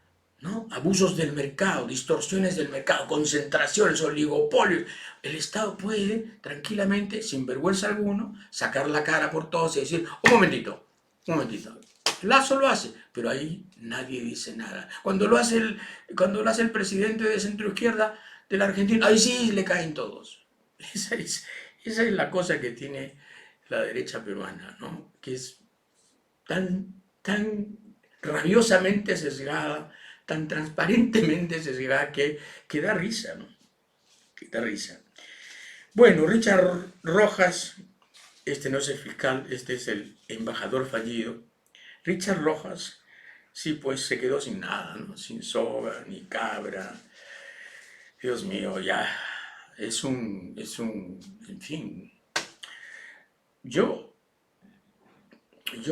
¿no? Abusos del mercado, distorsiones del mercado, concentraciones, oligopolios, el Estado puede tranquilamente, sin vergüenza alguno, sacar la cara por todos y decir, un momentito, Lasso lo hace, pero ahí nadie dice nada. Cuando lo hace el presidente de centro izquierda de la Argentina, ahí sí le caen todos. Esa es la cosa que tiene la derecha peruana, ¿no? Que es tan rabiosamente sesgada, tan transparentemente sesgada que da risa, ¿no? Que da risa. Bueno, Richard Rojas, este no es el fiscal, este es el embajador fallido. Richard Rojas, sí, pues se quedó sin nada, ¿no? Sin soga, ni cabra. Dios mío, ya, en fin. Yo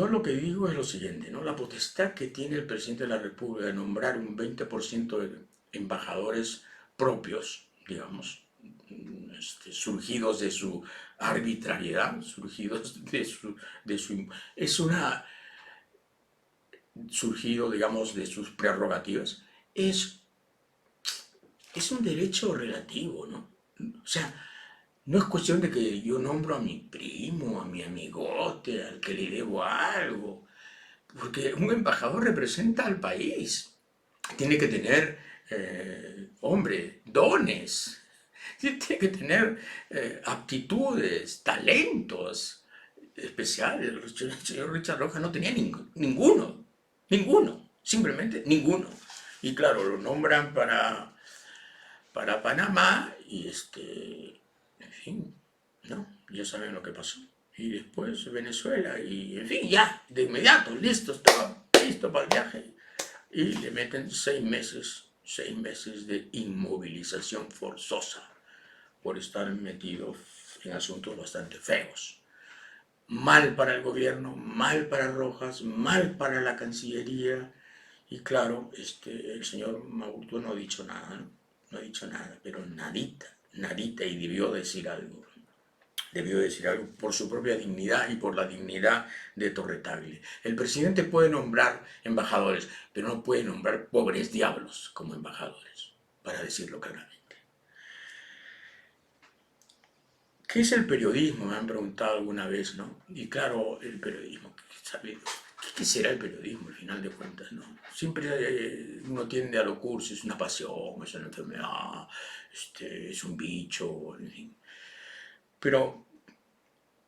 lo que digo es lo siguiente, ¿no? La potestad que tiene el presidente de la República de nombrar un 20% de embajadores propios, digamos, surgidos de su arbitrariedad, surgidos surgido, digamos, de sus prerrogativas, es un derecho relativo, ¿no? O sea, no es cuestión de que yo nombro a mi primo, a mi amigote, al que le debo algo, porque un embajador representa al país. Tiene que tener, hombre, dones, tiene que tener aptitudes, talentos especiales. El señor Richard Rojas no tenía ninguno, simplemente ninguno. Y claro, lo nombran para Panamá y en fin, ¿no? Ya saben lo que pasó. Y después Venezuela y en fin, ya, de inmediato, listo, estaba listo para el viaje. Y le meten 6 meses de inmovilización forzosa por estar metido en asuntos bastante feos. Mal para el gobierno, mal para Rojas, mal para la Cancillería. Y claro, el señor Maurto no ha dicho nada, ¿no? No ha dicho nada, pero nadita, y debió decir algo. Debió decir algo por su propia dignidad y por la dignidad de Torre-Tagle. El presidente puede nombrar embajadores, pero no puede nombrar pobres diablos como embajadores, para decirlo claramente. ¿qué es el periodismo? Me han preguntado alguna vez, ¿no? Y claro, el periodismo, ¿sabe? ¿Qué será el periodismo al final de cuentas, no? Siempre uno tiende a lo cursi, es una pasión, es una enfermedad, es un bicho, en fin. Pero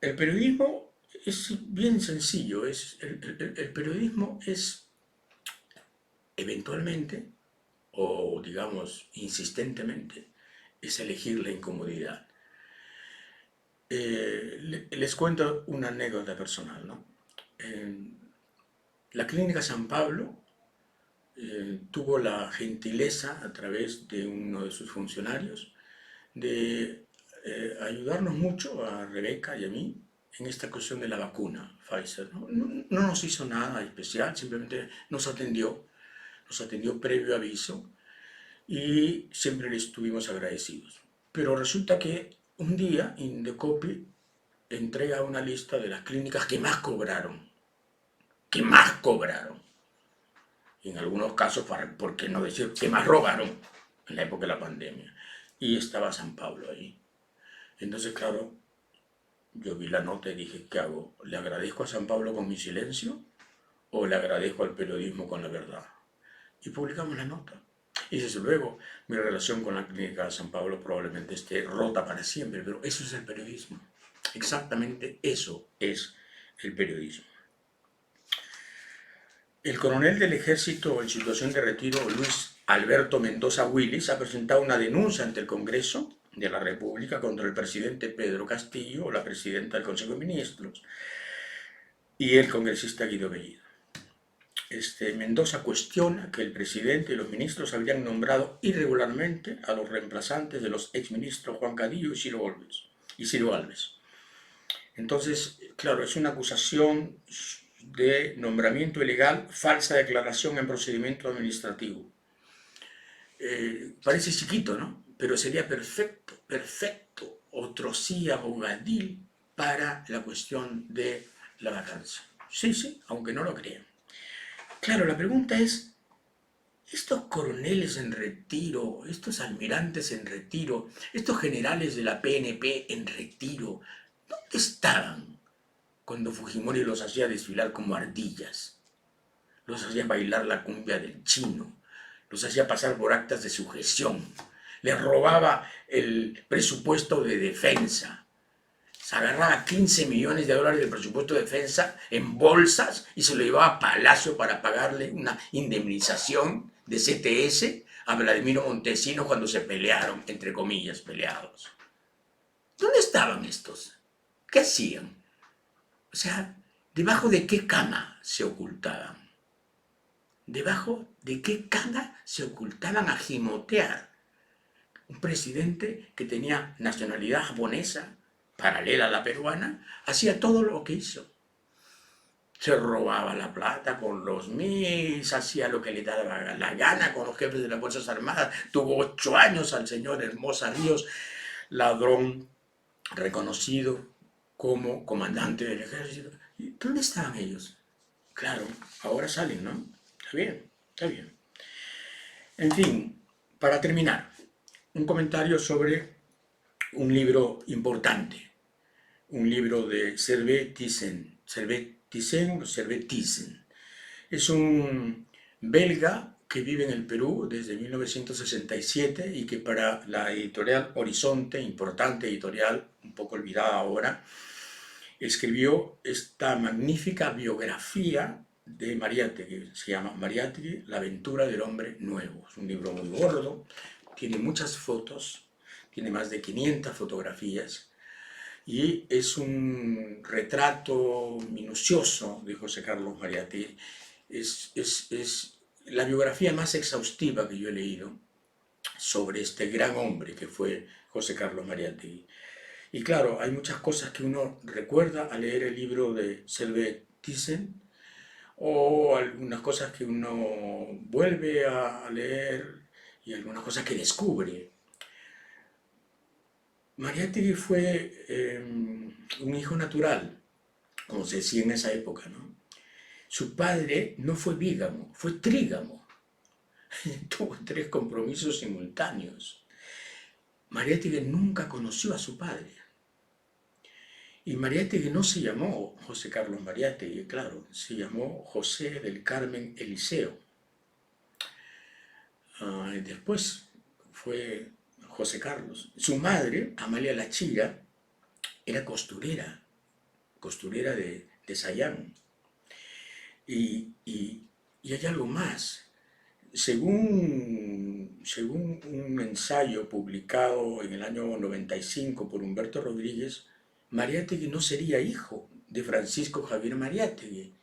el periodismo es bien sencillo, el periodismo es eventualmente, o digamos insistentemente, es elegir la incomodidad. Les cuento una anécdota personal, ¿no? La Clínica San Pablo tuvo la gentileza, a través de uno de sus funcionarios, de ayudarnos mucho a Rebeca y a mí en esta cuestión de la vacuna Pfizer. No nos hizo nada especial, simplemente nos atendió previo aviso y siempre le estuvimos agradecidos. Pero resulta que un día Indecopi entrega una lista de las clínicas que más cobraron, que más cobraron. Y en algunos casos, ¿por qué no decir que más robaron en la época de la pandemia? Y estaba San Pablo ahí. Entonces, claro, yo vi la nota y dije, ¿qué hago? ¿Le agradezco a San Pablo con mi silencio o le agradezco al periodismo con la verdad? Y publicamos la nota. Y desde luego, mi relación con la Clínica de San Pablo probablemente esté rota para siempre, pero eso es el periodismo. Exactamente eso es el periodismo. El coronel del ejército en situación de retiro, Luis Alberto Mendoza Willis, ha presentado una denuncia ante el Congreso de la República contra el presidente Pedro Castillo, o la presidenta del Consejo de Ministros, y el congresista Guido Bellido. Mendoza cuestiona que el presidente y los ministros habrían nombrado irregularmente a los reemplazantes de los exministros Juan Cadillo y Ciro Alves. Entonces, claro, es una acusación de nombramiento ilegal, falsa declaración en procedimiento administrativo. Parece chiquito, ¿no? Pero sería perfecto, otro sí abogadil para la cuestión de la vacancia. Sí, aunque no lo crean. Claro, la pregunta es, estos coroneles en retiro, estos almirantes en retiro, estos generales de la PNP en retiro, ¿dónde estaban cuando Fujimori los hacía desfilar como ardillas? Los hacía bailar la cumbia del chino, los hacía pasar por actas de sujeción, les robaba el presupuesto de defensa. Se agarraba 15 millones de dólares del presupuesto de defensa en bolsas y se lo llevaba a Palacio para pagarle una indemnización de CTS a Vladimiro Montesinos cuando se pelearon, entre comillas, peleados. ¿Dónde estaban estos? ¿Qué hacían? O sea, ¿debajo de qué cama se ocultaban? ¿Debajo de qué cama se ocultaban a gimotear? Un presidente que tenía nacionalidad japonesa, paralela a la peruana, hacía todo lo que hizo. Se robaba la plata con los MIS, hacía lo que le daba la gana con los jefes de las Fuerzas Armadas. Tuvo 8 años al señor Hermosa Ríos, ladrón reconocido como comandante del ejército. ¿Y dónde estaban ellos? Claro, ahora salen, ¿no? Está bien, está bien. En fin, para terminar, un comentario sobre un libro importante, un libro de Servet-Thyssen. Es un belga que vive en el Perú desde 1967 y que para la editorial Horizonte, importante editorial, un poco olvidada ahora, escribió esta magnífica biografía de Mariátegui, se llama Mariátegui, La aventura del hombre nuevo. Es un libro muy gordo, tiene muchas fotos, tiene más de 500 fotografías y es un retrato minucioso de José Carlos Mariátegui. Es la biografía más exhaustiva que yo he leído sobre este gran hombre que fue José Carlos Mariátegui. Y claro, hay muchas cosas que uno recuerda al leer el libro de Servet-Thyssen o algunas cosas que uno vuelve a leer y algunas cosas que descubre. Mariátegui fue un hijo natural, como se decía en esa época, ¿no? Su padre no fue bígamo, fue trígamo. Tuvo 3 compromisos simultáneos. Mariátegui nunca conoció a su padre. Y Mariátegui no se llamó José Carlos Mariátegui, claro, se llamó José del Carmen Eliseo. Después fue José Carlos. Su madre, Amalia Lachira, era costurera de Sayán. Y hay algo más. Según un ensayo publicado en el año 95 por Humberto Rodríguez, Mariátegui no sería hijo de Francisco Javier Mariátegui,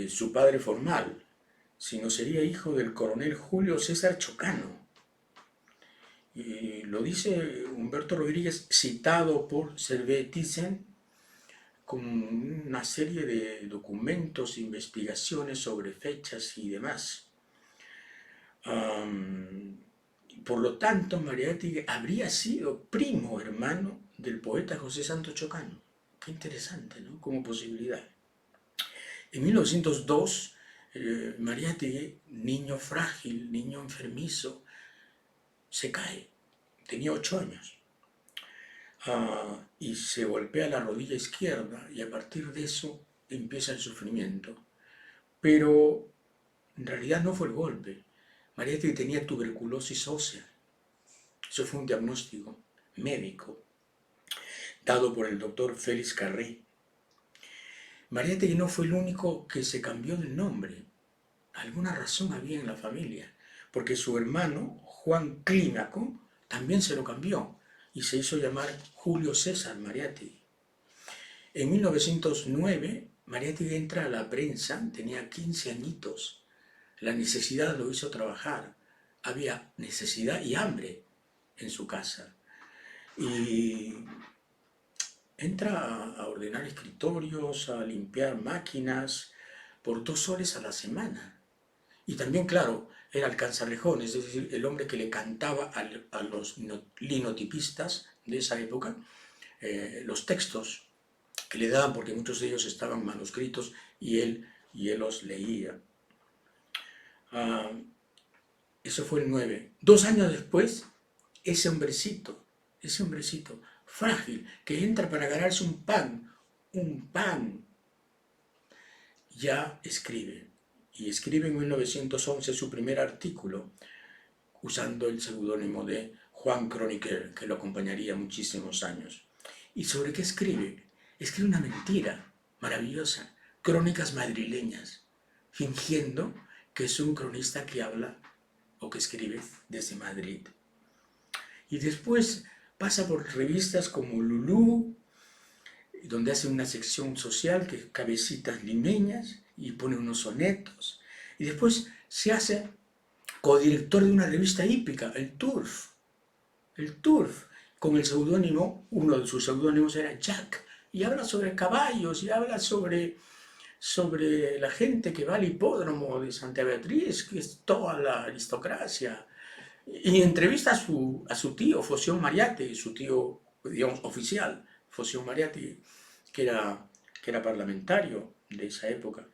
su padre formal, sino sería hijo del coronel Julio César Chocano. Y lo dice Humberto Rodríguez, citado por Servet Thyssen, con una serie de documentos, investigaciones sobre fechas y demás. Por lo tanto, Mariátegui habría sido primo hermano del poeta José Santos Chocano. Qué interesante, ¿no? Como posibilidad. En 1902, Mariátegui, niño frágil, niño enfermizo, se cae. Tenía 8 años. Y se golpea la rodilla izquierda y a partir de eso empieza el sufrimiento. Pero en realidad no fue el golpe. Mariátegui tenía tuberculosis ósea. Eso fue un diagnóstico médico dado por el doctor Félix Carré. Mariátegui no fue el único que se cambió el nombre. Alguna razón había en la familia, porque su hermano, Juan Clímaco, también se lo cambió y se hizo llamar Julio César Mariátegui. En 1909, Mariátegui entra a la prensa, tenía 15 añitos. La necesidad lo hizo trabajar. Había necesidad y hambre en su casa. Y entra a ordenar escritorios, a limpiar máquinas por 2 soles a la semana. Y también, claro, era el cancerrejones, es decir, el hombre que le cantaba a los linotipistas de esa época los textos que le daban, porque muchos de ellos estaban manuscritos y él los leía. Eso fue el 9. 2 años después, ese hombrecito frágil, que entra para ganarse un pan, ya escribe. Y escribe en 1911 su primer artículo, usando el seudónimo de Juan Kronecker, que lo acompañaría muchísimos años. ¿Y sobre qué escribe? Escribe una mentira maravillosa, crónicas madrileñas, fingiendo que es un cronista que habla o que escribe desde Madrid. Y después pasa por revistas como Lulú, donde hace una sección social, que es Cabecitas Limeñas, y pone unos sonetos. Y después se hace codirector de una revista hípica, el Turf, con el seudónimo, uno de sus seudónimos era Jack, y habla sobre caballos, y habla sobre la gente que va al hipódromo de Santa Beatriz, que es toda la aristocracia, y entrevista a su tío, Foción Mariátegui, su tío, digamos, oficial, Foción Mariátegui, que era parlamentario de esa época.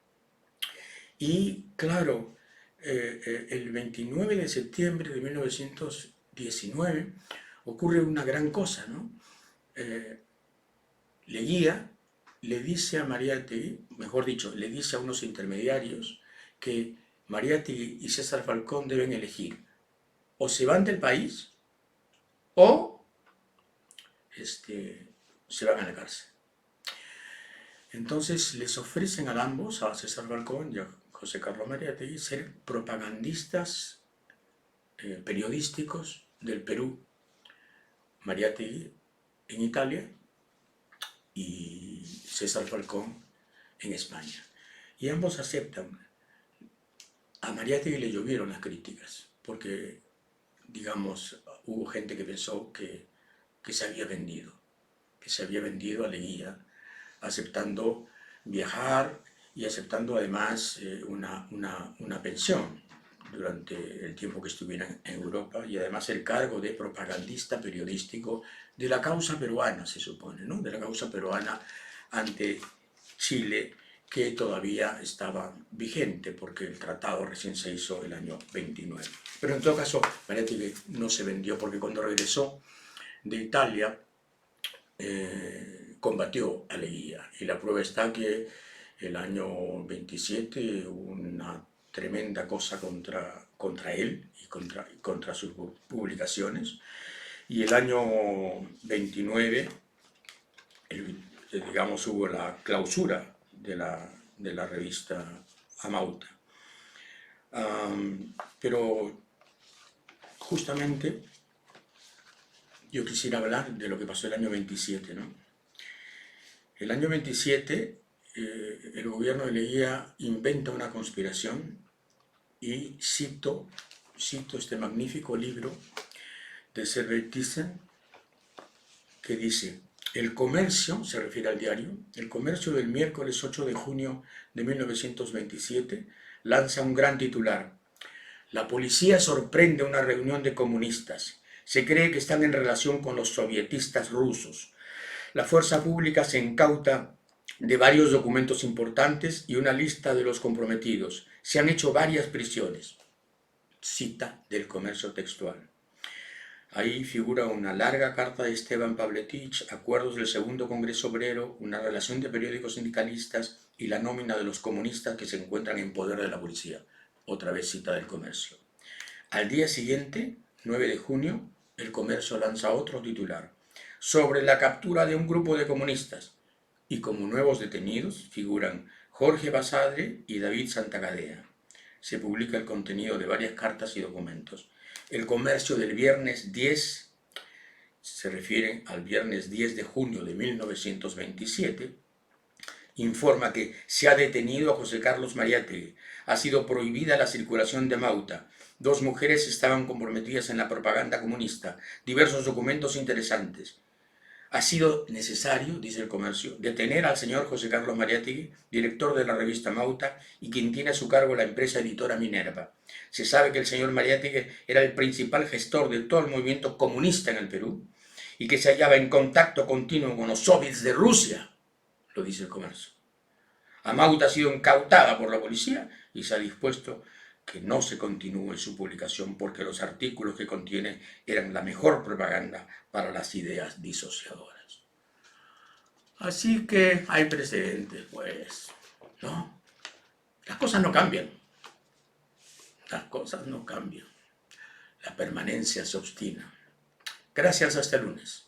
Y claro, el 29 de septiembre de 1919 ocurre una gran cosa, ¿no? Leguía le dice a Mariátegui, mejor dicho, le dice a unos intermediarios que Mariátegui y César Falcón deben elegir: o se van del país o se van a la cárcel. Entonces les ofrecen a ambos, a César Falcón y a José Carlos Mariátegui, ser propagandistas periodísticos del Perú. Mariátegui en Italia y César Falcón en España. Y ambos aceptan. A Mariátegui le llovieron las críticas, porque, digamos, hubo gente que pensó que se había vendido a Leguía, aceptando viajar y aceptando además una pensión durante el tiempo que estuvieran en Europa, y además el cargo de propagandista periodístico de la causa peruana, se supone, ¿no? De la causa peruana ante Chile, que todavía estaba vigente porque el tratado recién se hizo el año 29. Pero en todo caso, Mariátegui no se vendió, porque cuando regresó de Italia combatió a Leguía. Y la prueba está que el año 27 hubo una tremenda cosa contra él y contra sus publicaciones. Y el año 29, digamos, hubo la clausura de la revista Amauta. Pero justamente yo quisiera hablar de lo que pasó el año 27, ¿no? El año 27, el gobierno de Leguía inventa una conspiración y cito este magnífico libro de Servet Thyssen, que dice: el comercio, se refiere al diario, el comercio del miércoles 8 de junio de 1927 lanza un gran titular: la policía sorprende una reunión de comunistas. Se cree que están en relación con los sovietistas rusos. La fuerza pública se incauta de varios documentos importantes y una lista de los comprometidos. Se han hecho varias prisiones. Cita del Comercio textual. Ahí figura una larga carta de Esteban Pavletich, acuerdos del Segundo Congreso Obrero, una relación de periódicos sindicalistas y la nómina de los comunistas que se encuentran en poder de la policía. Otra vez cita del Comercio. Al día siguiente, 9 de junio, el Comercio lanza otro titular sobre la captura de un grupo de comunistas, y como nuevos detenidos figuran Jorge Basadre y David Santagadea. Se publica el contenido de varias cartas y documentos. El Comercio del viernes 10, se refiere al viernes 10 de junio de 1927, informa que se ha detenido a José Carlos Mariátegui, ha sido prohibida la circulación de Mauta, 2 mujeres estaban comprometidas en la propaganda comunista, diversos documentos interesantes. Ha sido necesario, dice el Comercio, detener al señor José Carlos Mariátegui, director de la revista Mauta y quien tiene a su cargo la empresa editora Minerva. Se sabe que el señor Mariátegui era el principal gestor de todo el movimiento comunista en el Perú y que se hallaba en contacto continuo con los soviets de Rusia, lo dice el Comercio. Amauta ha sido incautada por la policía y se ha dispuesto que no se continúe su publicación porque los artículos que contiene eran la mejor propaganda para las ideas disociadoras. Así que hay precedentes, pues, ¿no? Las cosas no cambian. Las cosas no cambian. La permanencia se obstina. Gracias, hasta el lunes.